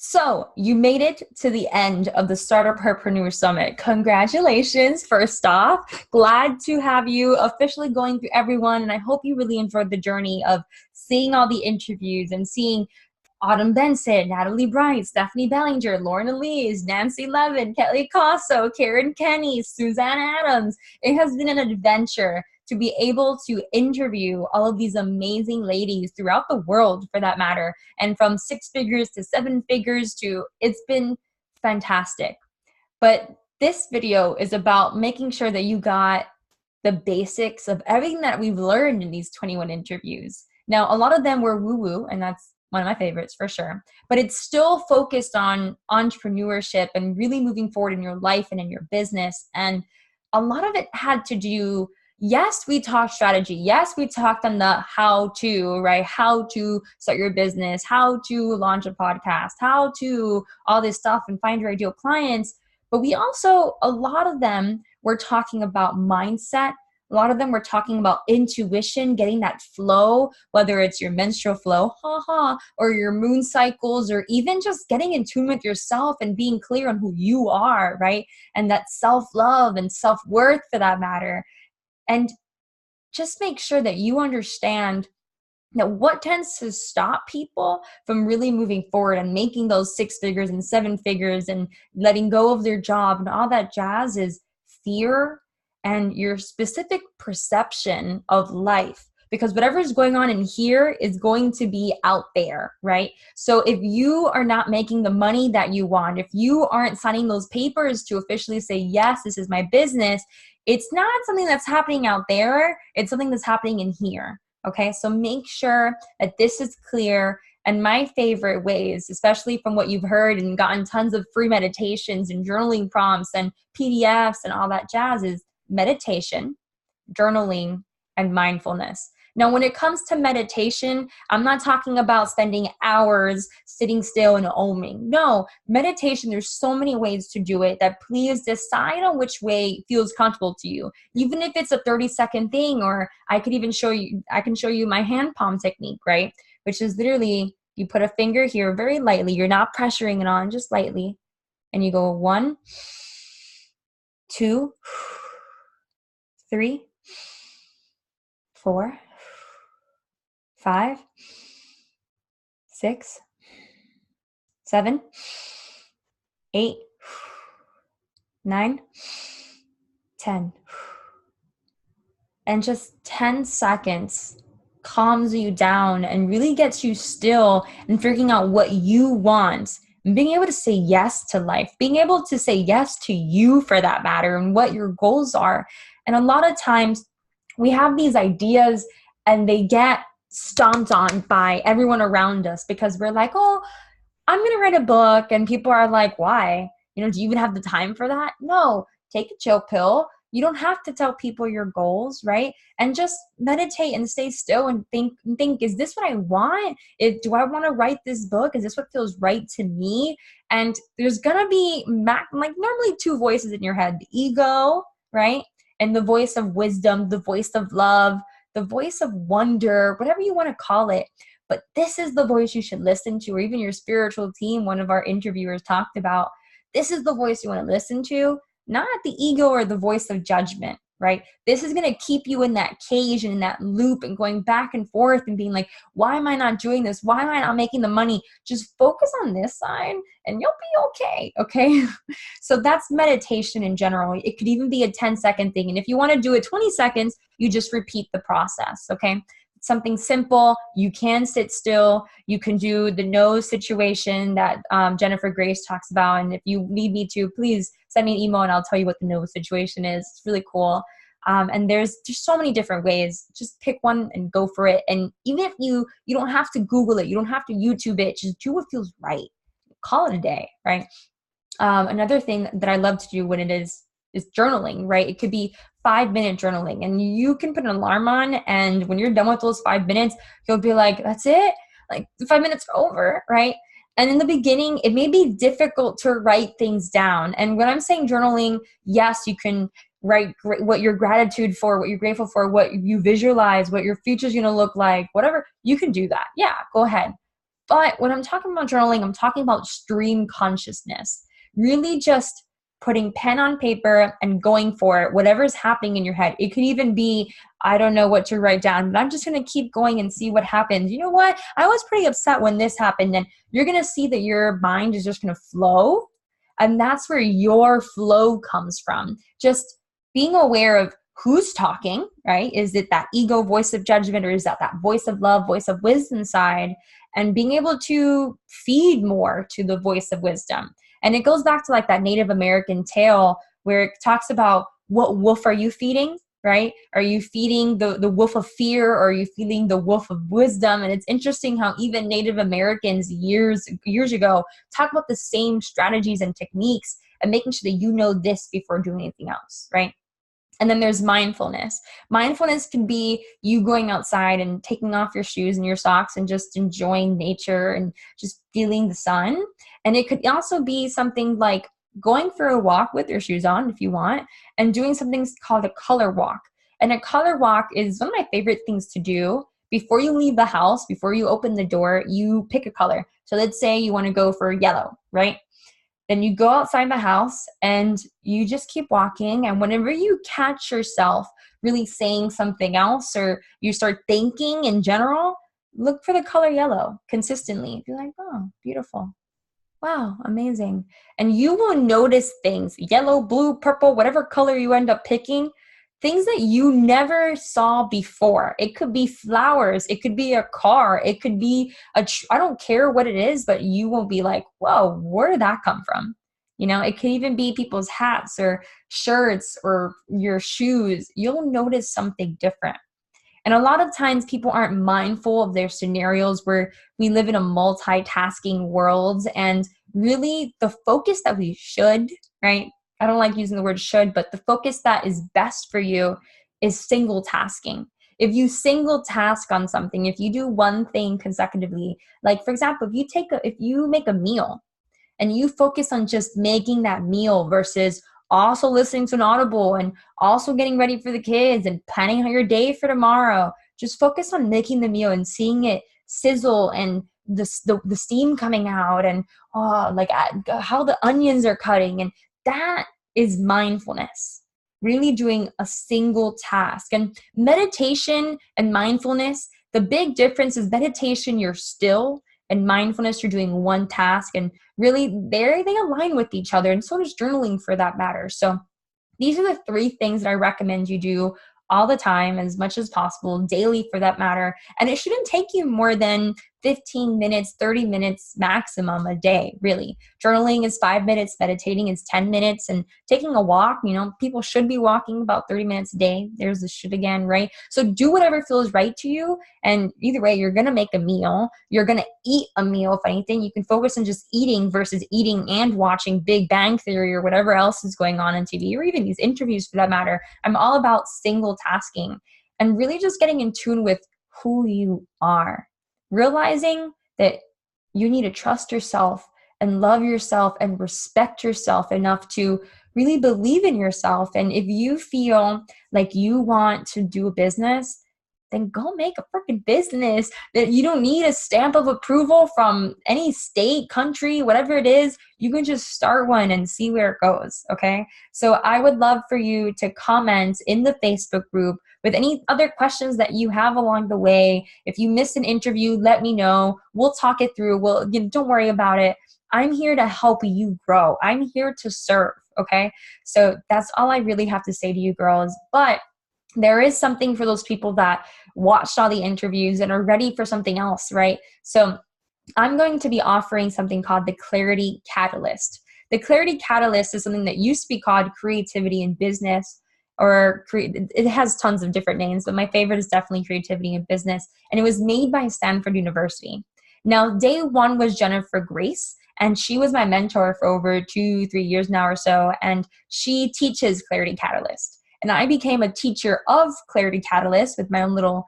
So you made it to the end of the Startup HERpreneur Summit. Congratulations, first off. Glad to have you officially going through everyone, and I hope you really enjoyed the journey of seeing all the interviews and seeing Autumn Benson, Natalie Bright, Stephanie Bellinger, Lauren Elise, Nancy Levin, Kelly Cosso, Karen Kenny, Suzanne Adams. It has been an adventure to be able to interview all of these amazing ladies throughout the world, for that matter, and from 6 figures to 7 figures to, it's been fantastic. But this video is about making sure that you got the basics of everything that we've learned in these 21 interviews. Now, a lot of them were woo-woo, and that's one of my favorites for sure, but it's still focused on entrepreneurship and really moving forward in your life and in your business. And a lot of it had to do, yes, we talked strategy. Yes, we talked on the how to, right? How to start your business, how to launch a podcast, how to all this stuff and find your ideal clients. But we also, a lot of them were talking about mindset. A lot of them were talking about intuition, getting that flow, whether it's your menstrual flow, or your moon cycles, or even just getting in tune with yourself and being clear on who you are, right? And that self-love and self-worth, for that matter. And just make sure that you understand that what tends to stop people from really moving forward and making those 6 figures and 7 figures and letting go of their job and all that jazz is fear and your specific perception of life. Because whatever is going on in here is going to be out there, right? So if you are not making the money that you want, if you aren't signing those papers to officially say, yes, this is my business, it's not something that's happening out there. It's something that's happening in here. Okay, so make sure that this is clear. And my favorite ways, especially from what you've heard and gotten tons of free meditations and journaling prompts and PDFs and all that jazz, is meditation, journaling, and mindfulness. Now, when it comes to meditation, I'm not talking about spending hours sitting still and oming. No, meditation, there's so many ways to do it that please decide on which way feels comfortable to you. Even if it's a 30-second thing, or I can show you my hand palm technique, right? Which is literally, you put a finger here very lightly. You're not pressuring it on, just lightly. And you go 1, 2, 3, 4, 5, 6, 7, 8, 9, 10. And just 10 seconds calms you down and really gets you still and figuring out what you want. And being able to say yes to life, being able to say yes to you, for that matter, and what your goals are. And a lot of times we have these ideas and they get stomped on by everyone around us because we're like, oh, I'm going to write a book. And people are like, why? Do you even have the time for that? No, take a chill pill. You don't have to tell people your goals, right? And just meditate and stay still and think, is this what I want? Do I want to write this book? Is this what feels right to me? And there's going to be normally 2 voices in your head, the ego, right? And the voice of wisdom, the voice of love, the voice of wonder, whatever you want to call it. But this is the voice you should listen to, or even your spiritual team, one of our interviewers talked about. This is the voice you want to listen to, not the ego or the voice of judgment, right? This is going to keep you in that cage and in that loop and going back and forth and being like, why am I not doing this? Why am I not making the money? Just focus on this side and you'll be okay, okay? So that's meditation in general. It could even be a 10-second thing. And if you want to do it 20 seconds, you just repeat the process, okay? Something simple. You can sit still. You can do the nose situation that Jennifer Grace talks about. And if you need me to, please send me an email and I'll tell you what the nose situation is. It's really cool. And there's just so many different ways. Just pick one and go for it. And even if you don't have to Google it, you don't have to YouTube it, just do what feels right. Call it a day, right? Another thing that I love to do when it is journaling, right? It could be 5-minute journaling, and you can put an alarm on, and when you're done with those 5 minutes, you'll be like, that's it? Like, the 5 minutes are over, right? And in the beginning, it may be difficult to write things down. And when I'm saying journaling, yes, you can write what you're gratitude for, what you're grateful for, what you visualize, what your future's going to look like, whatever. You can do that. Yeah, go ahead. But when I'm talking about journaling, I'm talking about stream consciousness, really just putting pen on paper and going for it, whatever's happening in your head. It could even be, I don't know what to write down, but I'm just going to keep going and see what happens. You know what? I was pretty upset when this happened. And you're going to see that your mind is just going to flow. And that's where your flow comes from. Just being aware of who's talking, right? Is it that ego voice of judgment, or is that voice of love, voice of wisdom side? And being able to feed more to the voice of wisdom. And it goes back to like that Native American tale where it talks about, what wolf are you feeding, right? Are you feeding the wolf of fear, or are you feeding the wolf of wisdom? And it's interesting how even Native Americans years ago talk about the same strategies and techniques and making sure that you know this before doing anything else, right? And then there's mindfulness. Mindfulness can be you going outside and taking off your shoes and your socks and just enjoying nature and just feeling the sun. And it could also be something like going for a walk with your shoes on if you want, and doing something called a color walk. And a color walk is one of my favorite things to do. Before you leave the house, before you open the door, you pick a color. So let's say you want to go for yellow, right? Then you go outside the house and you just keep walking. And whenever you catch yourself really saying something else, or you start thinking in general, look for the color yellow consistently. Be like, oh, beautiful. Wow, amazing. And you will notice things, yellow, blue, purple, whatever color you end up picking, things that you never saw before. It could be flowers. It could be a car. It could be I don't care what it is, but you will be like, whoa, where did that come from? You know, it could even be people's hats or shirts or your shoes. You'll notice something different. And a lot of times people aren't mindful of their scenarios where we live in a multitasking world, and really the focus that we should, right? I don't like using the word should, but the focus that is best for you is single tasking. If you single task on something, if you do one thing consecutively, like for example, if you make a meal and you focus on just making that meal versus also listening to an audible and also getting ready for the kids and planning out your day for tomorrow, just focus on making the meal and seeing it sizzle and the steam coming out, and how the onions are cutting. And that is mindfulness, really doing a single task. And meditation and mindfulness, the big difference is meditation, you're still, and mindfulness, you're doing one task. And really, they align with each other, and so does journaling for that matter. So these are the three things that I recommend you do all the time, as much as possible, daily for that matter. And it shouldn't take you more than 15 minutes, 30 minutes maximum a day, really. Journaling is 5 minutes, meditating is 10 minutes, and taking a walk, people should be walking about 30 minutes a day. There's the should again, right? So do whatever feels right to you. And either way, you're going to make a meal. You're going to eat a meal. If anything, you can focus on just eating versus eating and watching Big Bang Theory or whatever else is going on TV, or even these interviews for that matter. I'm all about single tasking and really just getting in tune with who you are. Realizing that you need to trust yourself and love yourself and respect yourself enough to really believe in yourself. And if you feel like you want to do a business, then go make a freaking business. That you don't need a stamp of approval from any state, country, whatever it is. You can just start one and see where it goes, okay? So I would love for you to comment in the Facebook group with any other questions that you have along the way. If you missed an interview, let me know. We'll talk it through. Don't worry about it. I'm here to help you grow. I'm here to serve, okay? So that's all I really have to say to you girls. But there is something for those people that watched all the interviews and are ready for something else, right? So I'm going to be offering something called the Clarity Catalyst. The Clarity Catalyst is something that used to be called Creativity in Business, or it has tons of different names, but my favorite is definitely Creativity in Business. And it was made by Stanford University. Now, day one was Jennifer Grace, and she was my mentor for over 2-3 years now or so. And she teaches Clarity Catalyst. And I became a teacher of Clarity Catalyst with my own little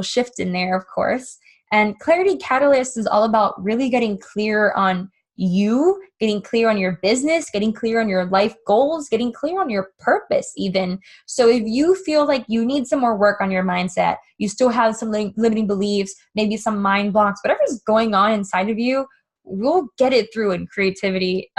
shift in there, of course. And Clarity Catalyst is all about really getting clear on you, getting clear on your business, getting clear on your life goals, getting clear on your purpose even. So if you feel like you need some more work on your mindset, you still have some limiting beliefs, maybe some mind blocks, whatever's going on inside of you, we'll get it through in creativity,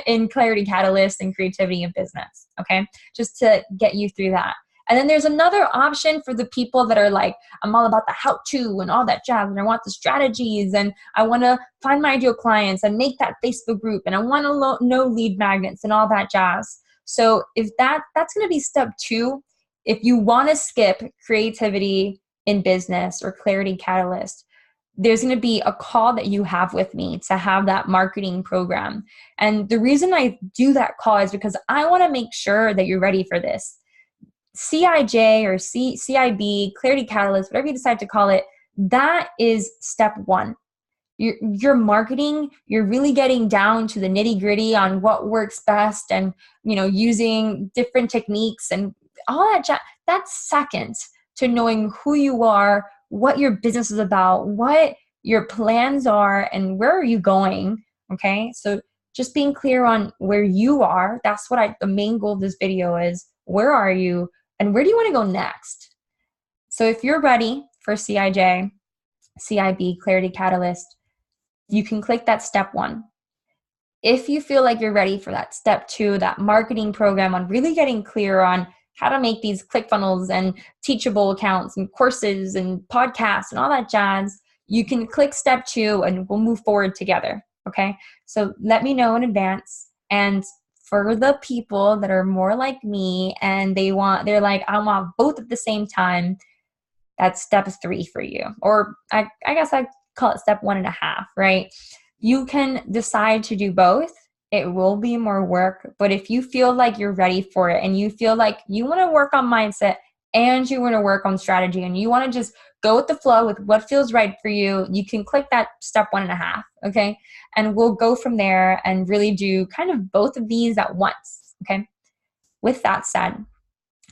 in Clarity Catalyst and creativity in business, okay? Just to get you through that. And then there's another option for the people that are like, I'm all about the how-to and all that jazz, and I want the strategies, and I want to find my ideal clients and make that Facebook group, and I want to know lead magnets and all that jazz. So if that's going to be step 2. If you want to skip creativity in business or Clarity Catalyst, there's going to be a call that you have with me to have that marketing program. And the reason I do that call is because I want to make sure that you're ready for this. CIJ or CIB, Clarity Catalyst, whatever you decide to call it, that is step 1. Your marketing, you're really getting down to the nitty gritty on what works best, and using different techniques and all that. That's second to knowing who you are, what your business is about, what your plans are, and where are you going. Okay, so just being clear on where you are. That's what the main goal of this video is. Where are you, and where do you want to go next? So if you're ready for CIJ, CIB, Clarity Catalyst, you can click that step 1. If you feel like you're ready for that step 2, that marketing program on really getting clear on how to make these ClickFunnels and teachable accounts and courses and podcasts and all that jazz, you can click step 2 and we'll move forward together. Okay. So let me know in advance. And for the people that are more like me and they're like, I want both at the same time, that's step 3 for you. Or I guess I call it step 1.5, right? You can decide to do both. It will be more work, but if you feel like you're ready for it and you feel like you want to work on mindset and you want to work on strategy and you want to just go with the flow with what feels right for you, you can click that step 1.5, okay? And we'll go from there and really do kind of both of these at once, okay? With that said,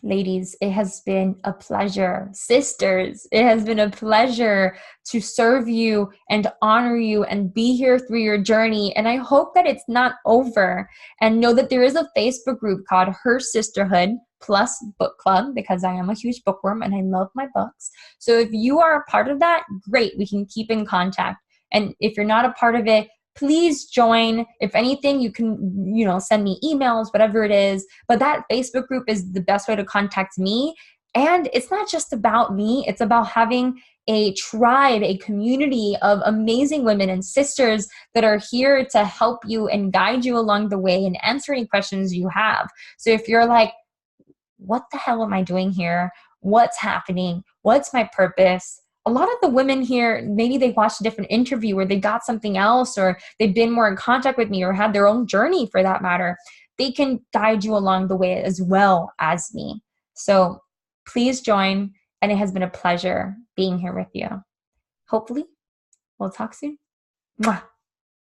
ladies, it has been a pleasure. Sisters, it has been a pleasure to serve you and honor you and be here through your journey. And I hope that it's not over. And know that there is a Facebook group called Her Sisterhood Plus Book Club, because I am a huge bookworm and I love my books. So if you are a part of that, great, we can keep in contact. And if you're not a part of it, please join. If anything, you can, send me emails, whatever it is. But that Facebook group is the best way to contact me. And it's not just about me. It's about having a tribe, a community of amazing women and sisters that are here to help you and guide you along the way and answer any questions you have. So if you're like, what the hell am I doing here? What's happening? What's my purpose? A lot of the women here, maybe they watched a different interview or they got something else, or they've been more in contact with me or had their own journey for that matter. They can guide you along the way as well as me. So please join. And it has been a pleasure being here with you. Hopefully, we'll talk soon. Mwah.